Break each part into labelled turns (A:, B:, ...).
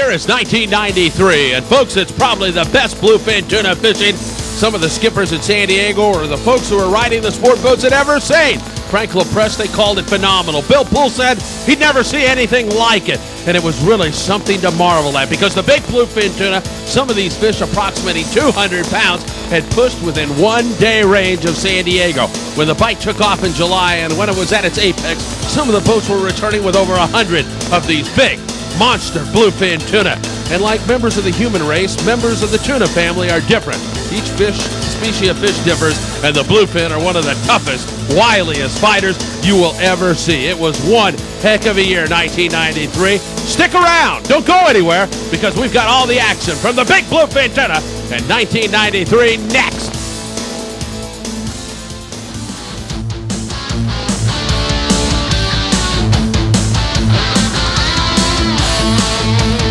A: year is 1993, and folks, it's probably the best bluefin tuna fishing some of the skippers in San Diego or the folks who are riding the sport boats had ever seen. Frank LaPreste called it phenomenal. Bill Poole said he'd never see anything like it, and it was really something to marvel at because the big bluefin tuna, some of these fish approximating 200 pounds, had pushed within 1 day range of San Diego. When the bite took off in July and when it was at its apex, some of the boats were returning with over 100 of these big monster bluefin tuna. And like members of the human race, members of the tuna family are different. Each species of fish differs, and the bluefin are one of the toughest, wiliest fighters you will ever see. It was one heck of a year, 1993. Stick around, don't go anywhere, because we've got all the action from the big bluefin tuna in 1993 next.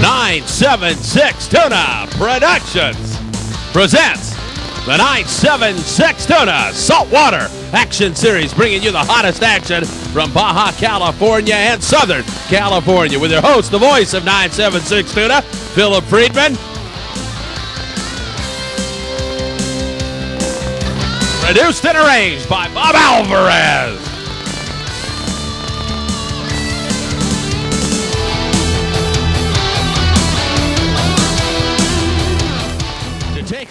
A: .976 Tuna Productions presents the 976 Tuna Saltwater Action Series, bringing you the hottest action from Baja, California and Southern California with your host, the voice of 976 Tuna, Philip Friedman. Produced and arranged by Bob Alvarez.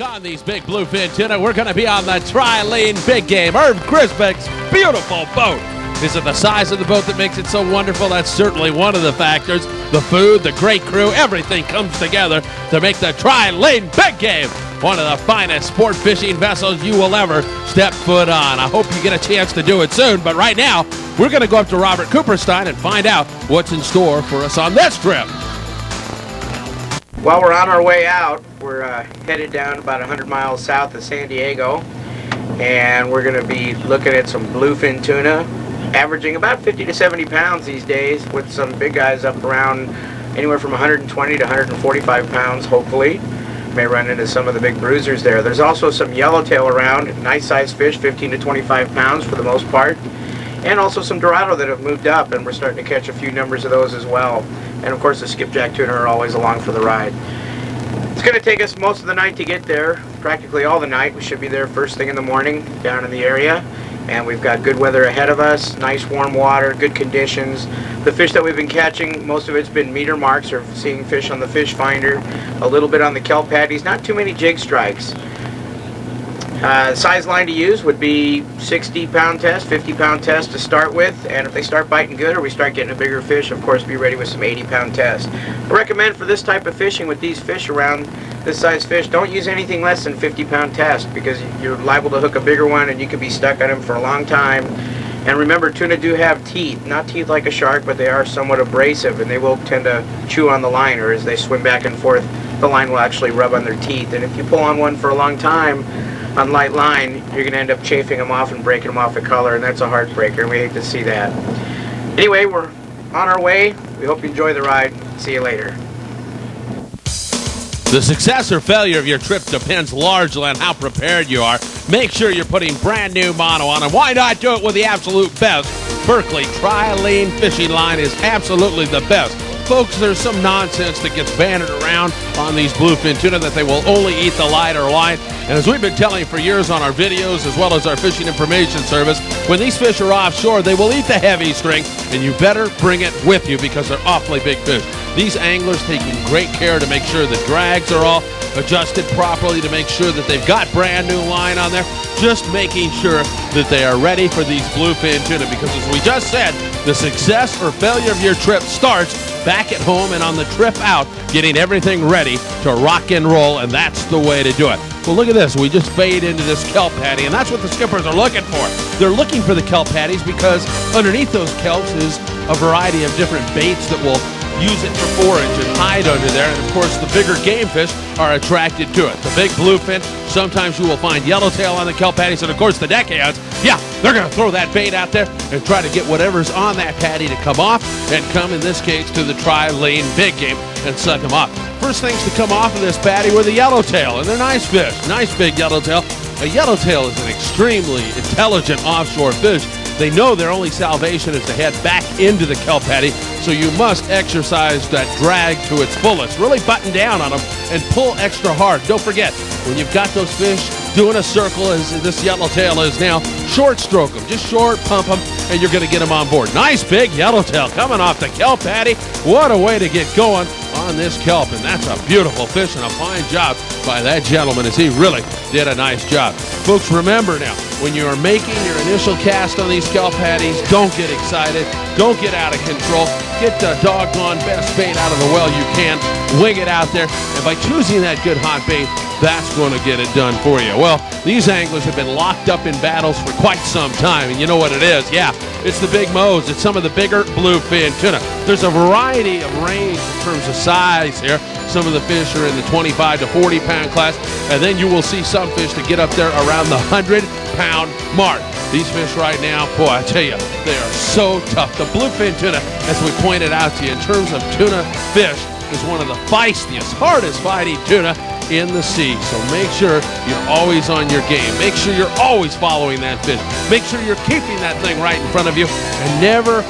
A: On these big bluefin tuna, we're going to be on the Trilene Big Game. Herb Crispin's beautiful boat. Is it the size of the boat that makes it so wonderful? That's certainly one of the factors. The food, the great crew, everything comes together to make the Trilene Big Game one of the finest sport fishing vessels you will ever step foot on. I hope you get a chance to do it soon, but right now, we're going to go up to Robert Cooperstein and find out what's in store for us on this trip.
B: Well, we're on our way out. We're headed down about 100 miles south of San Diego, and we're going to be looking at some bluefin tuna, averaging about 50 to 70 pounds these days, with some big guys up around anywhere from 120 to 145 pounds, hopefully. May run into some of the big bruisers there. There's also some yellowtail around, nice sized fish, 15 to 25 pounds for the most part, and also some dorado that have moved up, and we're starting to catch a few numbers of those as well. And of course the skipjack tuna are always along for the ride. It's going to take us most of the night to get there, practically all the night. We should be there first thing in the morning down in the area, and we've got good weather ahead of us, nice warm water, good conditions. The fish that we've been catching, most of it's been meter marks or seeing fish on the fish finder, a little bit on the kelp patties, not too many jig strikes. Size line to use would be 60-pound test, 50-pound test to start with, and if they start biting good or we start getting a bigger fish, of course be ready with some 80-pound test. I recommend for this type of fishing with these fish around this size fish, don't use anything less than 50-pound test because you're liable to hook a bigger one and you could be stuck on them for a long time. And remember, tuna do have teeth, not teeth like a shark, but they are somewhat abrasive and they will tend to chew on the line, or as they swim back and forth, the line will actually rub on their teeth. And if you pull on one for a long time, on light line, you're going to end up chafing them off and breaking them off the color, and that's a heartbreaker, and we hate to see that. Anyway, we're on our way. We hope you enjoy the ride. See you later.
A: The success or failure of your trip depends largely on how prepared you are. Make sure you're putting brand new mono on, and why not do it with the absolute best? Berkley Trilene fishing line is absolutely the best. Folks, there's some nonsense that gets bandied around on these bluefin tuna that they will only eat the lighter line. And as we've been telling for years on our videos as well as our fishing information service, when these fish are offshore, they will eat the heavy string, and you better bring it with you because they're awfully big fish. These anglers taking great care to make sure the drags are all adjusted properly, to make sure that they've got brand new line on there, just making sure that they are ready for these bluefin tuna, because as we just said, the success or failure of your trip starts back at home and on the trip out, getting everything ready to rock and roll, and that's the way to do it. Well, look at this. We just fade into this kelp patty, and that's what the skippers are looking for. They're looking for the kelp patties because underneath those kelps is a variety of different baits that will use it for forage and hide under there, and of course the bigger game fish are attracted to it. The big bluefin, sometimes you will find yellowtail on the kelp patties, and of course the deckheads, yeah, they're going to throw that bait out there and try to get whatever's on that patty to come off and come, in this case, to the Trilene Big Game and suck them off. First things to come off of this patty were the yellowtail, and they're nice fish, nice big yellowtail. A yellowtail is an extremely intelligent offshore fish, They know their only salvation is to head back into the kelp patty, so you must exercise that drag to its fullest. Really button down on them and pull extra hard. Don't forget, when you've got those fish doing a circle, as this yellowtail is now, short stroke them. Just short pump them, and you're going to get them on board. Nice big yellowtail coming off the kelp patty. What a way to get going on this kelp, and that's a beautiful fish and a fine job by that gentleman, as he really did a nice job. Folks, remember now, when you are making your initial cast on these kelp patties, don't get excited, don't get out of control. Get the doggone best bait out of the well you can, wing it out there, and by choosing that good hot bait, that's going to get it done for you. Well, these anglers have been locked up in battles for quite some time, and you know what it is. Yeah, it's the big moes. It's some of the bigger bluefin tuna. There's a variety of range in terms of size here. Some of the fish are in the 25 to 40 pound class, and then you will see some fish that get up there around the 100-pound mark. These fish right now, boy, I tell you, they are so tough. The bluefin tuna, as we pointed out to you, in terms of tuna fish, is one of the feistiest, hardest fighting tuna in the sea. So make sure you're always on your game. Make sure you're always following that fish. Make sure you're keeping that thing right in front of you, and never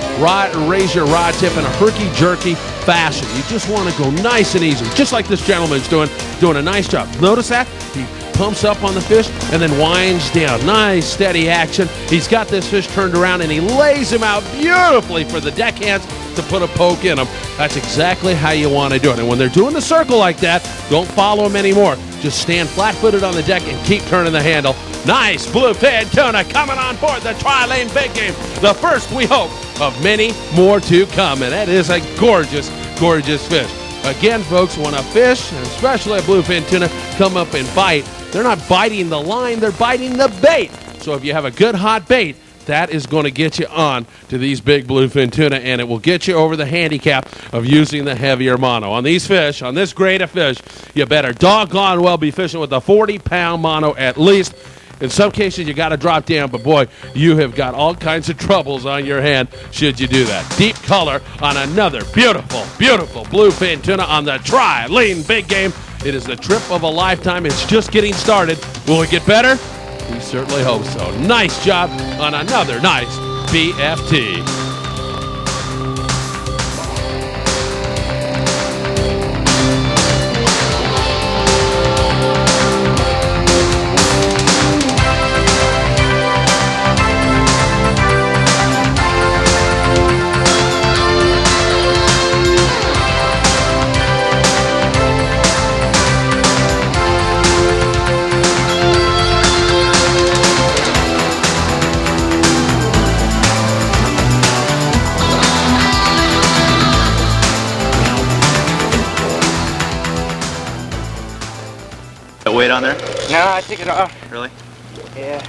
A: raise your rod tip in a herky-jerky fashion. You just want to go nice and easy, just like this gentleman's doing a nice job. Notice that? He pumps up on the fish and then winds down. Nice, steady action. He's got this fish turned around, and he lays him out beautifully for the deckhands to put a poke in them. That's exactly how you want to do it. And when they're doing the circle like that, don't follow them anymore. Just stand flat-footed on the deck and keep turning the handle. Nice bluefin tuna coming on board the Trilene Big Game. The first, we hope, of many more to come. And that is a gorgeous, gorgeous fish. Again, folks, when a fish, and especially a bluefin tuna, come up and bite, they're not biting the line, they're biting the bait. So if you have a good hot bait, that is going to get you on to these big bluefin tuna, and it will get you over the handicap of using the heavier mono. On these fish, on this grade of fish, you better doggone well be fishing with a 40-pound mono at least. In some cases, you got to drop down, but boy, you have got all kinds of troubles on your hand should you do that. Deep color on another beautiful, beautiful bluefin tuna on the Trilene Big Game. It is the trip of a lifetime. It's just getting started. Will it get better? We certainly hope so. Nice job on another nice BFT.
C: Weight on there?
B: No, I took it off.
C: Really?
B: Yeah.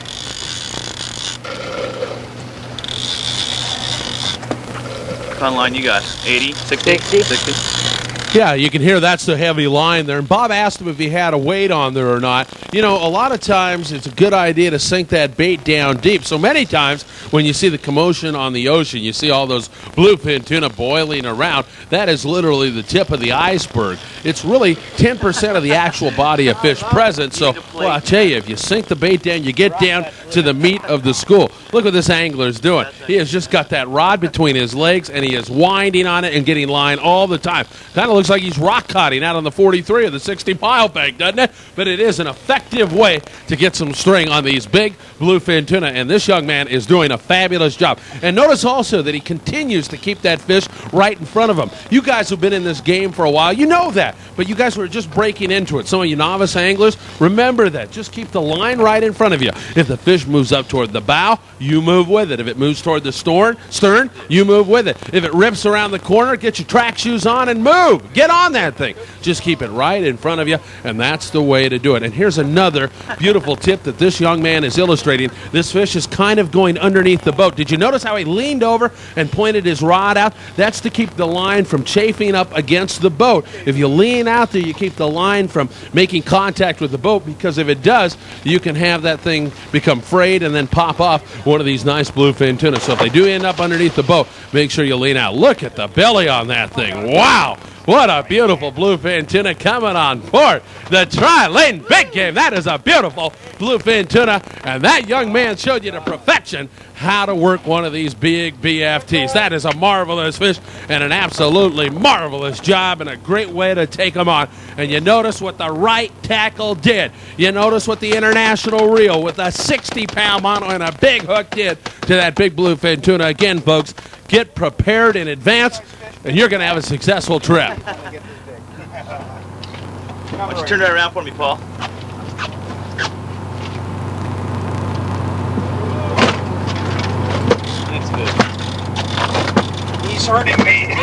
C: What kind of line you got? 80? 60? 60?
A: Yeah, you can hear that's the heavy line there. And Bob asked him if he had a weight on there or not. You know, a lot of times it's a good idea to sink that bait down deep. So many times when you see the commotion on the ocean, you see all those bluefin tuna boiling around, that is literally the tip of the iceberg. It's really 10% of the actual body of fish present. So, well, I'll tell you, if you sink the bait down, you get down to the meat of the school. Look what this angler is doing. He has just got that rod between his legs, and he is winding on it and getting line all the time. Kind of looks like he's rock cutting out on the 43 of the 60-mile bank, doesn't it? But it is an effective way to get some string on these big bluefin tuna, and this young man is doing a fabulous job. And notice also that he continues to keep that fish right in front of him. You guys who've been in this game for a while, you know that, but you guys who are just breaking into it, some of you novice anglers, remember that. Just keep the line right in front of you. If the fish moves up toward the bow, you move with it. If it moves toward the stern, you move with it. If it rips around the corner, get your track shoes on and move. Get on that thing. Just keep it right in front of you, and that's the way to do it. And here's another beautiful tip that this young man is illustrating. This fish is kind of going underneath the boat. Did you notice how he leaned over and pointed his rod out? That's to keep the line from chafing up against the boat. If you lean out there, you keep the line from making contact with the boat, because if it does, you can have that thing become frayed and then pop off one of these nice bluefin tuna. So if they do end up underneath the boat, make sure you lean out. Look at the belly on that thing. Wow! What a beautiful bluefin tuna coming on board the Trilene Big Game. That is a beautiful bluefin tuna, and that young man showed you to perfection how to work one of these big BFTs. That is a marvelous fish and an absolutely marvelous job and a great way to take them on. And you notice what the right tackle did. You notice what the international reel with a 60-pound mono and a big hook did to that big bluefin tuna. Again, folks, get prepared in advance, and you're going to have a successful trip.
C: Why don't you turn that around for me, Paul? That's good.
B: He's hurting me.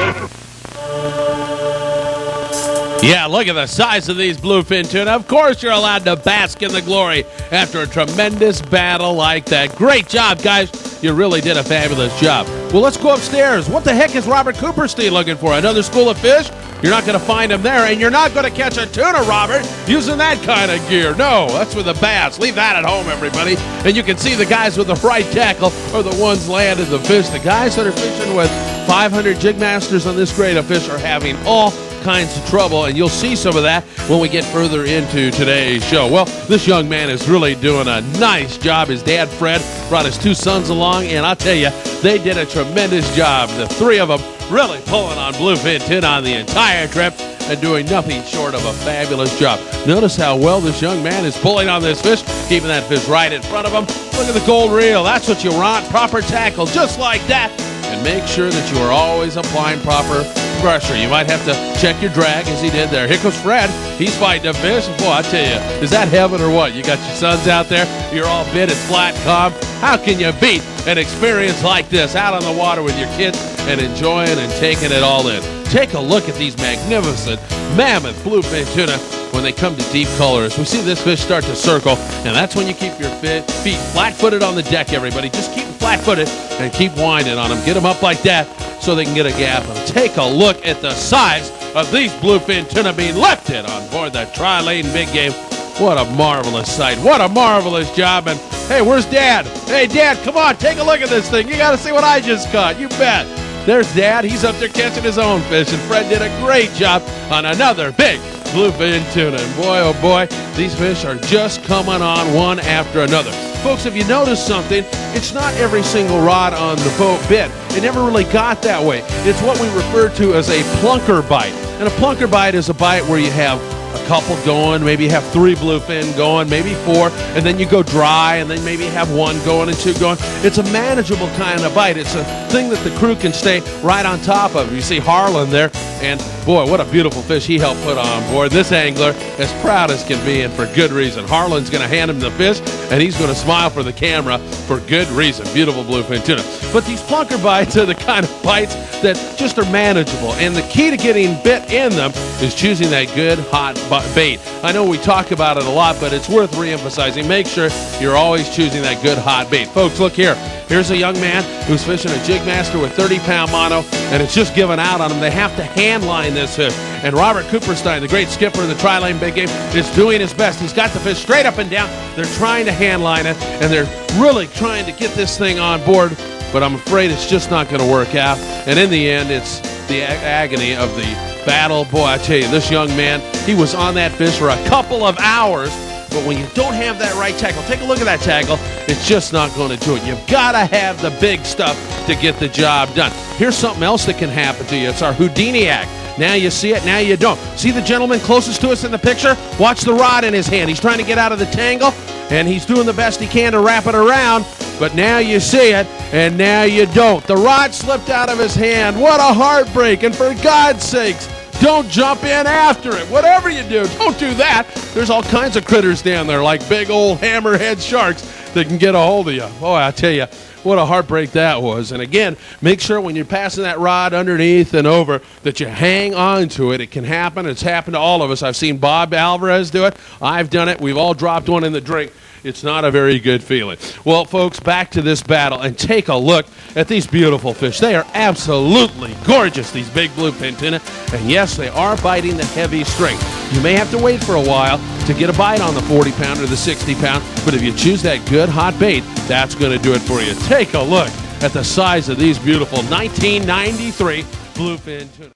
A: Yeah, look at the size of these bluefin tuna. Of course you're allowed to bask in the glory after a tremendous battle like that. Great job, guys. You really did a fabulous job. Well, let's go upstairs. What the heck is Robert Cooperstein looking for? Another school of fish? You're not going to find him there, and you're not going to catch a tuna, Robert, using that kind of gear. No, that's with the bass. Leave that at home, everybody. And you can see the guys with the right tackle are the ones landing the fish. The guys that are fishing with 500 jig masters on this grade of fish are having all kinds of trouble, and you'll see some of that when we get further into today's show. Well, this young man is really doing a nice job. His dad, Fred, brought his two sons along, and I'll tell you, they did a tremendous job. The three of them really pulling on bluefin tuna on the entire trip and doing nothing short of a fabulous job. Notice how well this young man is pulling on this fish, keeping that fish right in front of him. Look at the gold reel. That's what you want. Proper tackle, just like that. And make sure that you are always applying proper pressure. You might have to check your drag as he did there. Here comes Fred. He's fighting a fish. Boy, I tell you, is that heaven or what? You got your sons out there. You're all bit at flat calm. How can you beat an experience like this out on the water with your kids and enjoying and taking it all in? Take a look at these magnificent mammoth bluefin tuna when they come to deep colors. We see this fish start to circle, and that's when you keep your feet flat-footed on the deck, everybody. Just keep them flat-footed and keep winding on them. Get them up like that so they can get a gap. And take a look at the size of these bluefin tuna being lifted on board the Trilene Big Game. What a marvelous sight. What a marvelous job. And, hey, where's Dad? Hey, Dad, come on, take a look at this thing. You got to see what I just caught. You bet. There's Dad. He's up there catching his own fish, and Fred did a great job on another big bluefin tuna. And boy, oh boy, these fish are just coming on one after another. Folks, if you notice something, it's not every single rod on the boat bit. It never really got that way. It's what we refer to as a plunker bite. And a plunker bite is a bite where you have a couple going, maybe you have 3 bluefin going, maybe 4, and then you go dry, and then maybe you have 1 going and 2 going. It's a manageable kind of bite. It's a thing that the crew can stay right on top of. You see Harlan there, and boy, what a beautiful fish he helped put on board. This angler, as proud as can be, and for good reason. Harlan's going to hand him the fish, and he's going to smile for the camera for good reason. Beautiful bluefin tuna. But these plunker bites are the kind of bites that just are manageable, and the key to getting bit in them is choosing that good hot bait. I know we talk about it a lot, but it's worth re-emphasizing. Make sure you're always choosing that good hot bait. Folks, look here. Here's a young man who's fishing a jig master with 30-pound mono, and it's just given out on him. They have to hand line this fish. And Robert Cooperstein, the great skipper of the Trilene Big Game, is doing his best. He's got the fish straight up and down. They're trying to hand line it, and they're really trying to get this thing on board, but I'm afraid it's just not going to work out. And in the end, it's the agony of the battle. Boy, I tell you, this young man, he was on that fish for a couple of hours, but when you don't have that right tackle, take a look at that tackle, it's just not going to do it. You've got to have the big stuff to get the job done. Here's something else that can happen to you. It's our Houdini act. Now you see it, now you don't. See the gentleman closest to us in the picture? Watch the rod in his hand. He's trying to get out of the tangle, and he's doing the best he can to wrap it around, but now you see it, and now you don't. The rod slipped out of his hand. What a heartbreak, and for God's sakes, don't jump in after it. Whatever you do, don't do that. There's all kinds of critters down there, like big old hammerhead sharks that can get a hold of you. Boy, I tell you, what a heartbreak that was. And again, make sure when you're passing that rod underneath and over that you hang on to it. It can happen. It's happened to all of us. I've seen Bob Alvarez do it. I've done it. We've all dropped one in the drink. It's not a very good feeling. Well, folks, back to this battle and take a look at these beautiful fish. They are absolutely gorgeous, these big bluefin tuna. And yes, they are biting the heavy string. You may have to wait for a while to get a bite on the 40-pound or the 60-pound, but if you choose that good hot bait, that's going to do it for you. Take a look at the size of these beautiful 1993 bluefin tuna.